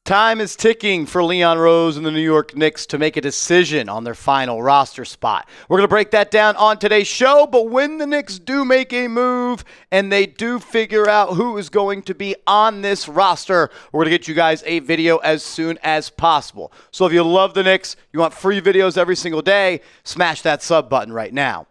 Time is ticking for Leon Rose and the New York Knicks to make a decision on their final roster spot. We're going to break that down on today's show, but when the Knicks do make a move and they do figure out who is going to be on this roster, we're going to get you guys a video as soon as possible. So if you love the Knicks, you want free videos every single day, smash that sub button right now.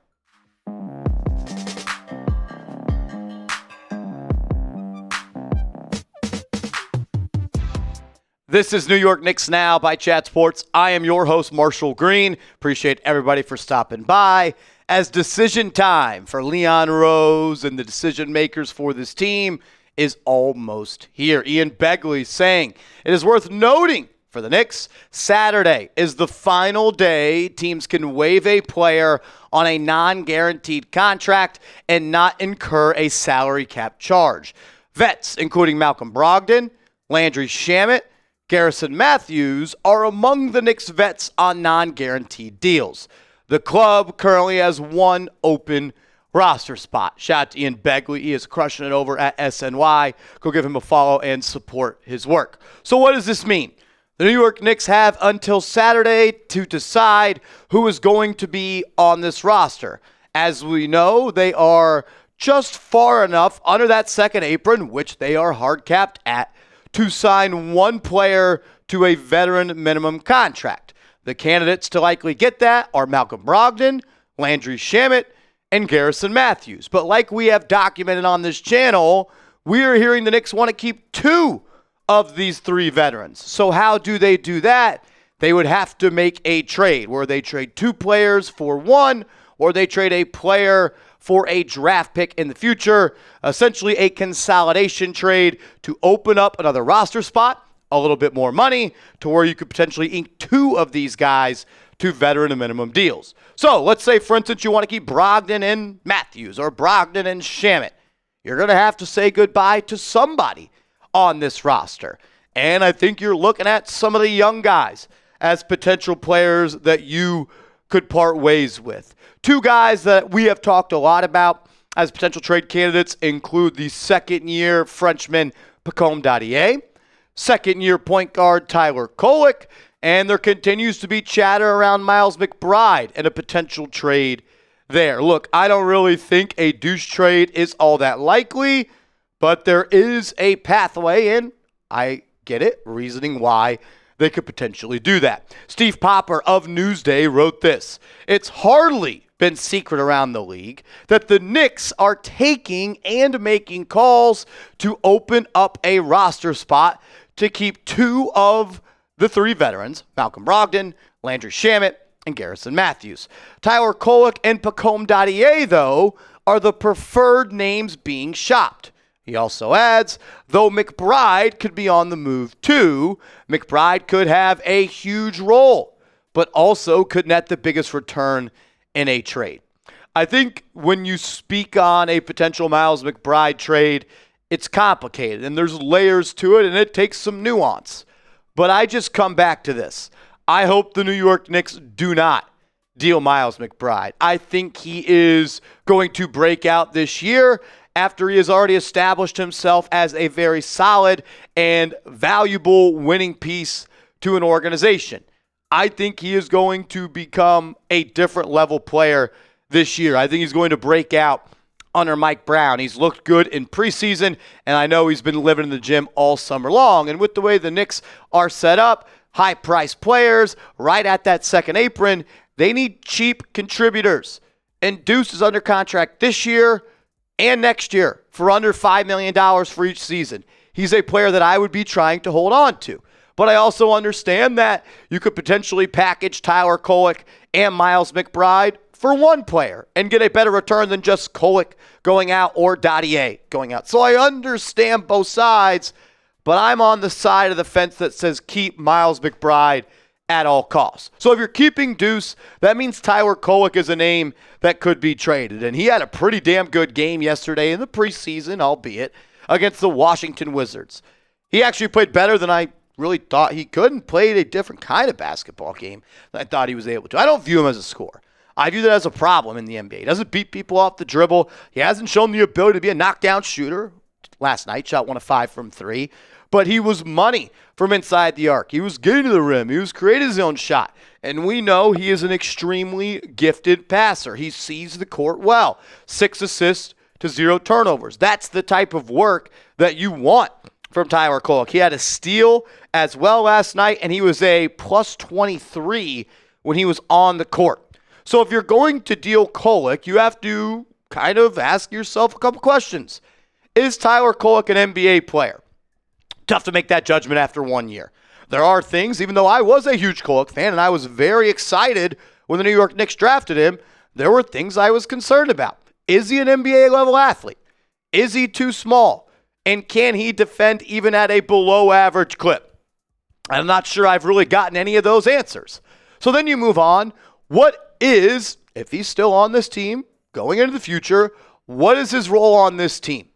This is New York Knicks Now by Chat Sports. I am your host, Marshall Green. Appreciate everybody for stopping by. As decision time for Leon Rose and the decision makers for this team is almost here. Ian Begley saying it is worth noting for the Knicks, Saturday is the final day teams can waive a player on a non-guaranteed contract and not incur a salary cap charge. Vets, including Malcolm Brogdon, Landry Shamet, Garrison Mathews are among the Knicks vets on non-guaranteed deals. The club currently has one open roster spot. Shout out to Ian Begley. He is crushing it over at SNY. Go give him a follow and support his work. So what does this mean? The New York Knicks have until Saturday to decide who is going to be on this roster. As we know, they are just far enough under that second apron, which they are hard capped at, to sign one player to a veteran minimum contract. The candidates to likely get that are Malcolm Brogdon, Landry Shamet, and Garrison Mathews. But like we have documented on this channel, we are hearing the Knicks want to keep two of these three veterans. So how do they do that? They would have to make a trade where they trade two players for one, or they trade a player for a draft pick in the future, essentially a consolidation trade to open up another roster spot, a little bit more money, to where you could potentially ink two of these guys to veteran and minimum deals. So let's say, for instance, you want to keep Brogdon and Mathews or Brogdon and Shamet. You're going to have to say goodbye to somebody on this roster. And I think you're looking at some of the young guys as potential players that you could part ways with. Two guys that we have talked a lot about as potential trade candidates include the second-year Frenchman Pacome Dadiet, second-year point guard Tyler Kolek, and there continues to be chatter around Miles McBride and a potential trade there. Look, I don't really think a Deuce trade is all that likely, but there is a pathway, and I get it, reasoning why they could potentially do that. Steve Popper of Newsday wrote this: "It's hardly been secret around the league that the Knicks are taking and making calls to open up a roster spot to keep two of the three veterans, Malcolm Brogdon, Landry Shamet, and Garrison Mathews. Tyler Kolek and Pacome Dadiet, though, are the preferred names being shopped." He also adds, though McBride could be on the move too, McBride could have a huge role, but also could net the biggest return in a trade. I think when you speak on a potential Miles McBride trade, it's complicated and there's layers to it and it takes some nuance. But I just come back to this. I hope the New York Knicks do not deal Miles McBride. I think he is going to break out this year after he has already established himself as a very solid and valuable winning piece to an organization. I think he is going to become a different level player this year. I think he's going to break out under Mike Brown. He's looked good in preseason, and I know he's been living in the gym all summer long. And with the way the Knicks are set up, high-priced players right at that second apron, they need cheap contributors. And Deuce is under contract this year and next year for under $5 million for each season. He's a player that I would be trying to hold on to. But I also understand that you could potentially package Tyler Kolek and Miles McBride for one player and get a better return than just Kolek going out or Dadiet going out. So I understand both sides, but I'm on the side of the fence that says keep Miles McBride at all costs. So if you're keeping Deuce, that means Tyler Kolek is a name that could be traded. And he had a pretty damn good game yesterday in the preseason, albeit, against the Washington Wizards. He actually played better than I really thought he could and played a different kind of basketball game than I thought he was able to. I don't view him as a scorer. I view that as a problem in the NBA. He doesn't beat people off the dribble. He hasn't shown the ability to be a knockdown shooter. Last night, shot 1 of 5 from 3. but he was money from inside the arc. He was getting to the rim. He was creating his own shot. And we know he is an extremely gifted passer. He sees the court well. 6 assists to 0 turnovers. That's the type of work that you want from Tyler Kolek. He had a steal as well last night, and he was a plus 23 when he was on the court. So if you're going to deal Kolek, you have to kind of ask yourself a couple questions. Is Tyler Kolek an NBA player? Tough to make that judgment after 1 year. There are things, even though I was a huge Kolek fan and I was very excited when the New York Knicks drafted him, there were things I was concerned about. Is he an NBA level athlete? Is he too small? And can he defend even at a below average clip? I'm not sure I've really gotten any of those answers. So then you move on. What is, if he's still on this team going into the future, what is his role on this team?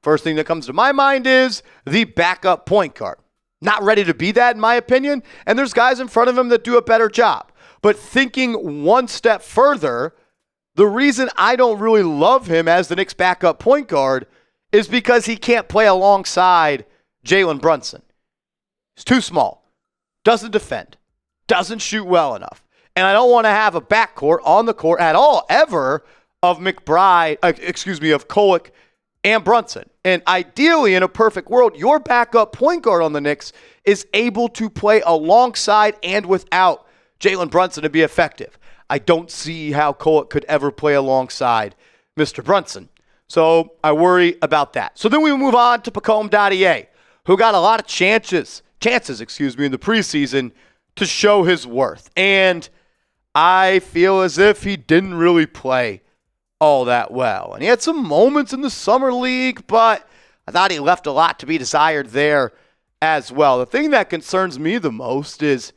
First thing that comes to my mind is the backup point guard. Not ready to be that, in my opinion, and there's guys in front of him that do a better job. But thinking one step further, the reason I don't really love him as the Knicks backup point guard is because he can't play alongside Jalen Brunson. He's too small, doesn't defend, doesn't shoot well enough. And I don't want to have a backcourt on the court at all, ever, of McBride, of Kolek and Brunson. And ideally, in a perfect world, your backup point guard on the Knicks is able to play alongside and without Jalen Brunson to be effective. I don't see how Kolek could ever play alongside Mr. Brunson. So I worry about that. So then we move on to Pacome Dadiet, who got a lot of chances in the preseason to show his worth. And I feel as if he didn't really play all that well. And he had some moments in the summer league, but I thought he left a lot to be desired there as well. The thing that concerns me the most is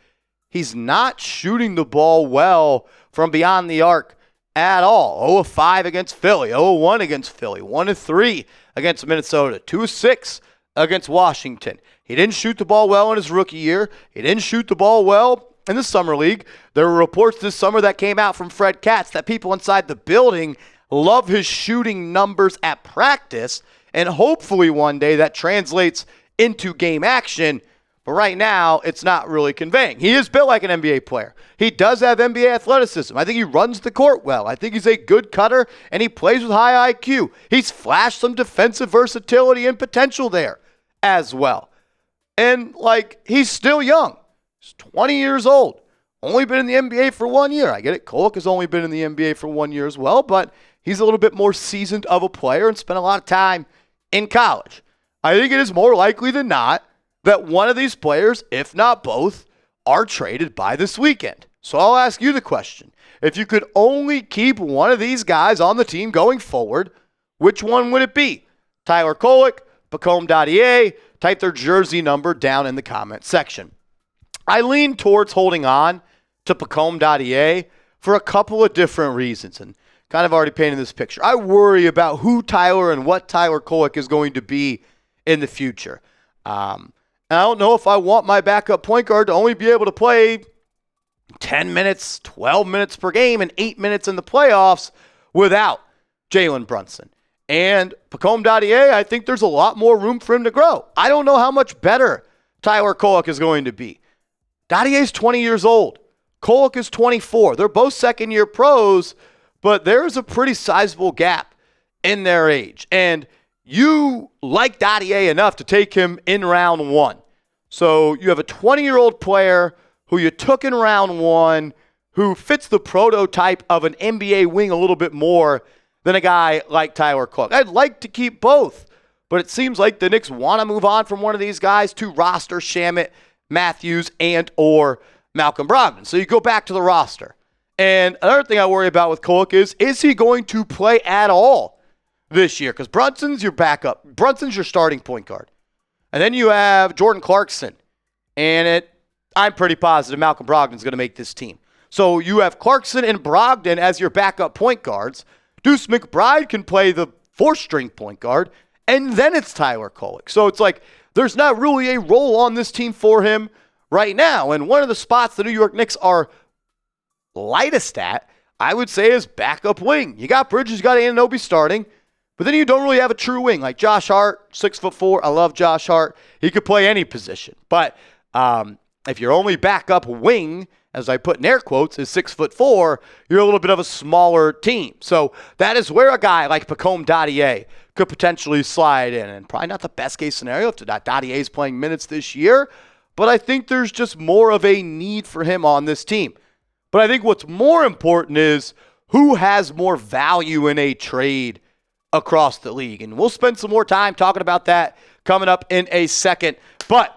he's not shooting the ball well from beyond the arc at all. 0 of 5 against Philly, 0 of 1 against Philly, 1 of 3 against Minnesota, 2 of 6 against Washington. He didn't shoot the ball well in his rookie year. He didn't shoot the ball well in the summer league. There were reports this summer that came out from Fred Katz that people inside the building love his shooting numbers at practice, and hopefully one day that translates into game action. But right now, it's not really conveying. He is built like an NBA player. He does have NBA athleticism. I think he runs the court well. I think he's a good cutter, and he plays with high IQ. He's flashed some defensive versatility and potential there as well. And, he's still young. He's 20 years old. Only been in the NBA for 1 year. I get it. Kolek has only been in the NBA for 1 year as well, but he's a little bit more seasoned of a player and spent a lot of time in college. I think it is more likely than not that one of these players, if not both, are traded by this weekend. So I'll ask you the question. If you could only keep one of these guys on the team going forward, which one would it be? Tyler Kolek, Pacome Dadiet? Type their jersey number down in the comment section. I lean towards holding on to Pacome Dadiet for a couple of different reasons, and kind of already painted this picture. I worry about who Tyler and what Tyler Kolek is going to be in the future. And I don't know if I want my backup point guard to only be able to play 10 minutes, 12 minutes per game, and 8 minutes in the playoffs without Jalen Brunson. And Pacome Dadiet, I think there's a lot more room for him to grow. I don't know how much better Tyler Kolek is going to be. Dadiet's 20 years old. Kolek is 24. They're both second-year pros, but there's a pretty sizable gap in their age. And you like Dadiet enough to take him in round 1. So you have a 20-year-old player who you took in round 1 who fits the prototype of an NBA wing a little bit more than a guy like Tyler Kolek. I'd like to keep both, but it seems like the Knicks want to move on from one of these guys to roster Shamet, Mathews, and or Malcolm Brogdon. So you go back to the roster. And another thing I worry about with Kolek is he going to play at all this year? Because Brunson's your backup. Brunson's your starting point guard. And then you have Jordan Clarkson. And I'm pretty positive Malcolm Brogdon's going to make this team. So you have Clarkson and Brogdon as your backup point guards. Deuce McBride can play the fourth-string point guard. And then it's Tyler Kolek. So it's like there's not really a role on this team for him right now. And one of the spots the New York Knicks are lightest at, I would say, is backup wing. You got Bridges, you got Anunoby starting, But then you don't really have a true wing. Like Josh Hart, 6'4". I love Josh Hart. He could play any position. But if your only backup wing, as I put in air quotes, is 6'4", you're a little bit of a smaller team. So that is where a guy like Pacome Dadiet could potentially slide in. And probably not the best case scenario if Dadiet is playing minutes this year. But I think there's just more of a need for him on this team. But I think what's more important is who has more value in a trade across the league. And we'll spend some more time talking about that coming up in a second. But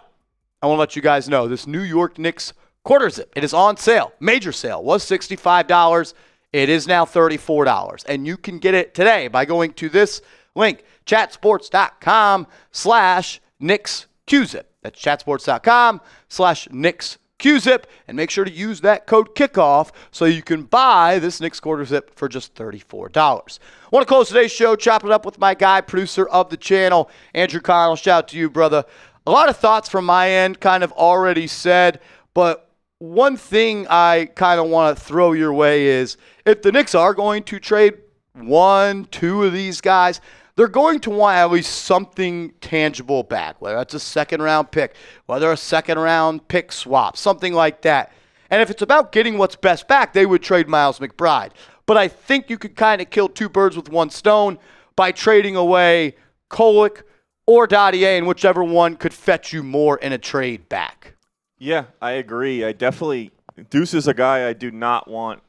I want to let you guys know this New York Knicks quarter zip. It is on sale. Major sale was $65. It is now $34. And you can get it today by going to this link, chatsports.com/KnicksQZip. That's chatsports.com/KnicksQZip. And make sure to use that code KICKOFF so you can buy this Knicks quarter zip for just $34. I want to close today's show, chop it up with my guy, producer of the channel, Andrew Connell. Shout out to you, brother. A lot of thoughts from my end kind of already said, but one thing I kind of want to throw your way is if the Knicks are going to trade 1, 2 of these guys, they're going to want at least something tangible back, whether that's a second-round pick, whether a second-round pick swap, something like that. And if it's about getting what's best back, they would trade Miles McBride. But I think you could kind of kill two birds with one stone by trading away Kolek or Dadiet, and whichever one could fetch you more in a trade back. Yeah, I agree. Deuce is a guy I do not want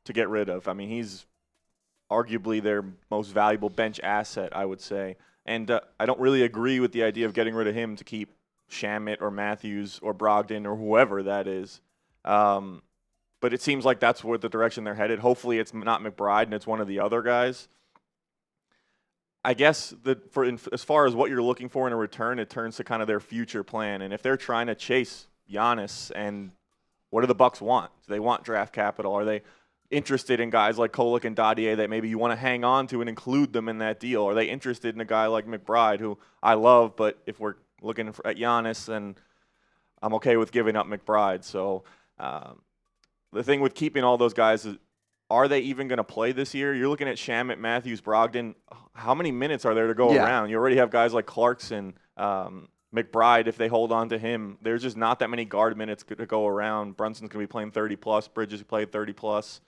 to get rid of. I mean, he's arguably their most valuable bench asset, I would say. And I don't really agree with the idea of getting rid of him to keep Shamet or Mathews or Brogdon or whoever that is. But it seems like that's what the direction they're headed. Hopefully it's not McBride and it's one of the other guys. I guess as far as what you're looking for in a return, it turns to kind of their future plan. And if they're trying to chase Giannis, and what do the Bucks want? Do they want draft capital? Are they interested in guys like Kolek and Dadiet that maybe you want to hang on to and include them in that deal? Are they interested in a guy like McBride, who I love, but if we're looking at Giannis, then I'm okay with giving up McBride. So the thing with keeping all those guys is, are they even going to play this year? You're looking at Shamet, Mathews, Brogdon. How many minutes are there to go around? You already have guys like Clarkson, McBride, if they hold on to him. There's just not that many guard minutes to go around. Brunson's going to be playing 30-plus. Bridges played 30-plus.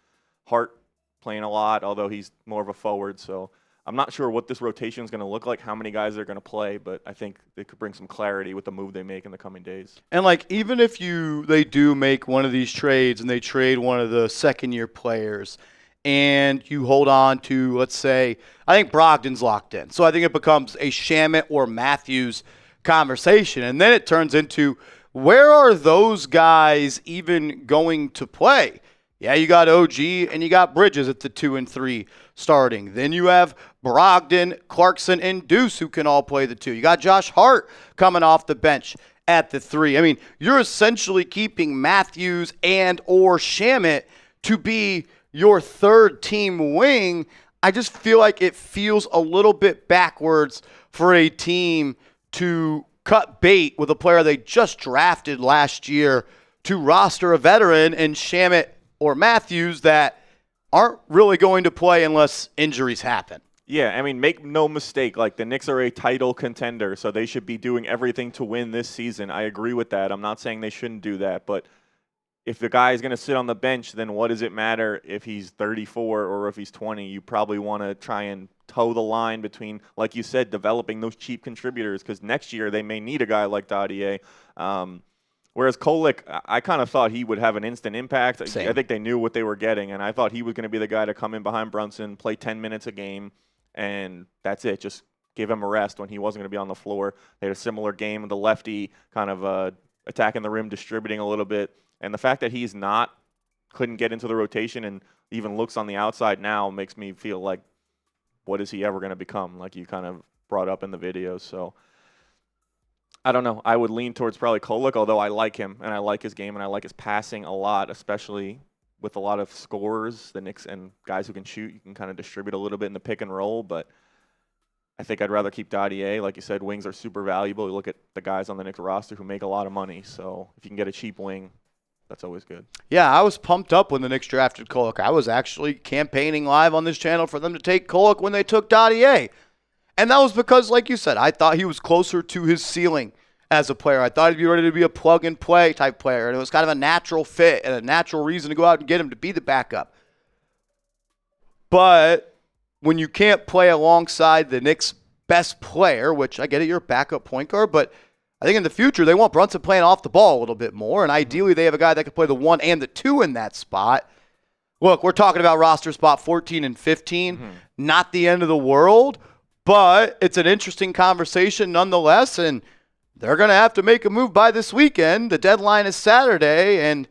Hart playing a lot, although he's more of a forward. So I'm not sure what this rotation is going to look like, how many guys they're going to play, but I think they could bring some clarity with the move they make in the coming days. And, like, even if they do make one of these trades and they trade one of the second-year players and you hold on to, let's say, I think Brogdon's locked in. So I think it becomes a Shamet or Mathews conversation. And then it turns into, where are those guys even going to play? Yeah, you got OG and you got Bridges at the 2 and 3 starting. Then you have Brogdon, Clarkson, and Deuce who can all play the 2. You got Josh Hart coming off the bench at the 3. I mean, you're essentially keeping Mathews and or Shamet to be your third team wing. I just feel like it feels a little bit backwards for a team to cut bait with a player they just drafted last year to roster a veteran and Shamet or Mathews that aren't really going to play unless injuries happen. Yeah, I mean, make no mistake, like, the Knicks are a title contender, so they should be doing everything to win this season. I agree with that. I'm not saying they shouldn't do that, but if the guy is going to sit on the bench, then what does it matter if he's 34 or if he's 20? You probably want to try and toe the line between, like you said, developing those cheap contributors, because next year they may need a guy like Dadiet. Whereas Kolek, I kind of thought he would have an instant impact. Same. I think they knew what they were getting, and I thought he was going to be the guy to come in behind Brunson, play 10 minutes a game, and that's it. Just give him a rest when he wasn't going to be on the floor. They had a similar game with the lefty kind of attacking the rim, distributing a little bit. And the fact that he's couldn't get into the rotation and even looks on the outside now makes me feel like, what is he ever going to become, like you kind of brought up in the video. So I don't know. I would lean towards probably Kolek, although I like him, and I like his game, and I like his passing a lot, especially with a lot of scorers, the Knicks, and guys who can shoot. You can kind of distribute a little bit in the pick and roll, but I think I'd rather keep Dadiet. Like you said, wings are super valuable. You look at the guys on the Knicks roster who make a lot of money, so if you can get a cheap wing, that's always good. Yeah, I was pumped up when the Knicks drafted Kolek. I was actually campaigning live on this channel for them to take Kolek when they took Dadiet. And that was because, like you said, I thought he was closer to his ceiling as a player. I thought he'd be ready to be a plug-and-play type player, and it was kind of a natural fit and a natural reason to go out and get him to be the backup. But when you can't play alongside the Knicks' best player, which I get it, you're a backup point guard, but I think in the future they want Brunson playing off the ball a little bit more, and ideally they have a guy that could play the 1 and the 2 in that spot. Look, we're talking about roster spot 14 and 15, not the end of the world, but it's an interesting conversation nonetheless, and they're going to have to make a move by this weekend. The deadline is Saturday, and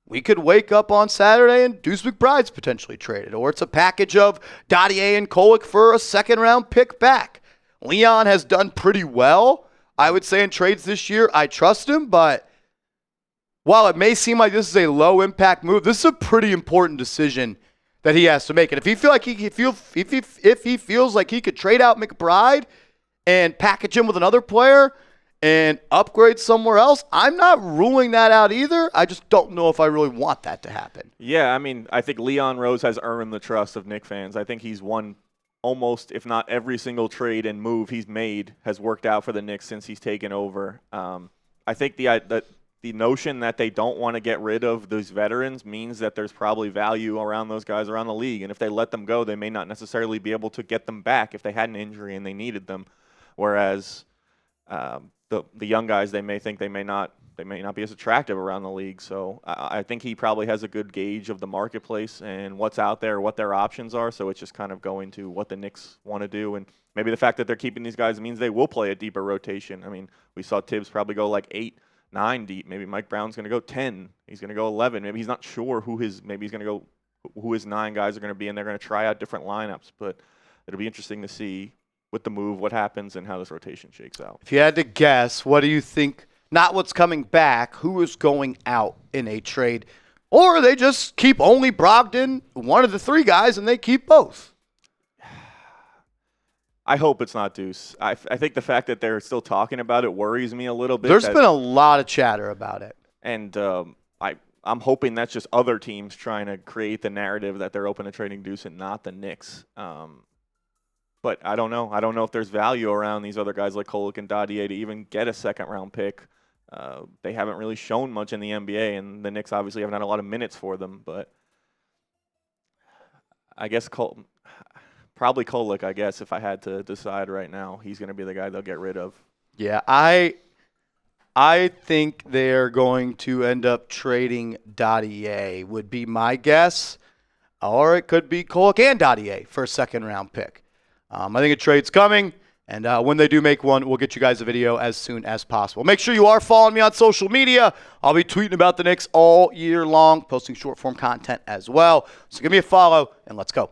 we could wake up on Saturday and Deuce McBride's potentially traded, or it's a package of Dadiet and Kolek for a second-round pick back. Leon has done pretty well, I would say, in trades this year. I trust him, but while it may seem like this is a low-impact move, this is a pretty important decision that he has to make. And if he feels like he could trade out McBride and package him with another player and upgrade somewhere else, I'm not ruling that out either. I just don't know if I really want that to happen. Yeah, I mean, I think Leon Rose has earned the trust of Knicks fans. I think he's won almost, if not every single trade and move he's made has worked out for the Knicks since he's taken over. I think the notion that they don't want to get rid of those veterans means that there's probably value around those guys around the league. And if they let them go, they may not necessarily be able to get them back if they had an injury and they needed them. Whereas the young guys, they may think they may not be as attractive around the league. So I think he probably has a good gauge of the marketplace and what's out there, what their options are. So it's just kind of going to what the Knicks want to do. And maybe the fact that they're keeping these guys means they will play a deeper rotation. I mean, we saw Tibbs probably go like 8, 9 deep. Maybe Mike Brown's going to go 10. He's going to go 11. Maybe he's not sure who his 9 guys are going to be, and they're going to try out different lineups. But it'll be interesting to see with the move what happens and how this rotation shakes out. If you had to guess, what do you think, not what's coming back, who is going out in a trade? Or they just keep only Brogdon, one of the 3 guys, and they keep both? I hope it's not Deuce. I think the fact that they're still talking about it worries me a little bit. There's been a lot of chatter about it. And I'm hoping that's just other teams trying to create the narrative that they're open to trading Deuce and not the Knicks. But I don't know. I don't know if there's value around these other guys like Kolek and Dadiet to even get a second-round pick. They haven't really shown much in the NBA, and the Knicks obviously haven't had a lot of minutes for them. But I guess probably Kolek, I guess, if I had to decide right now. He's going to be the guy they'll get rid of. Yeah, I think they're going to end up trading Dadiet, would be my guess. Or it could be Kolek and Dadiet for a second-round pick. I think a trade's coming, and when they do make one, we'll get you guys a video as soon as possible. Make sure you are following me on social media. I'll be tweeting about the Knicks all year long, posting short-form content as well. So give me a follow, and let's go.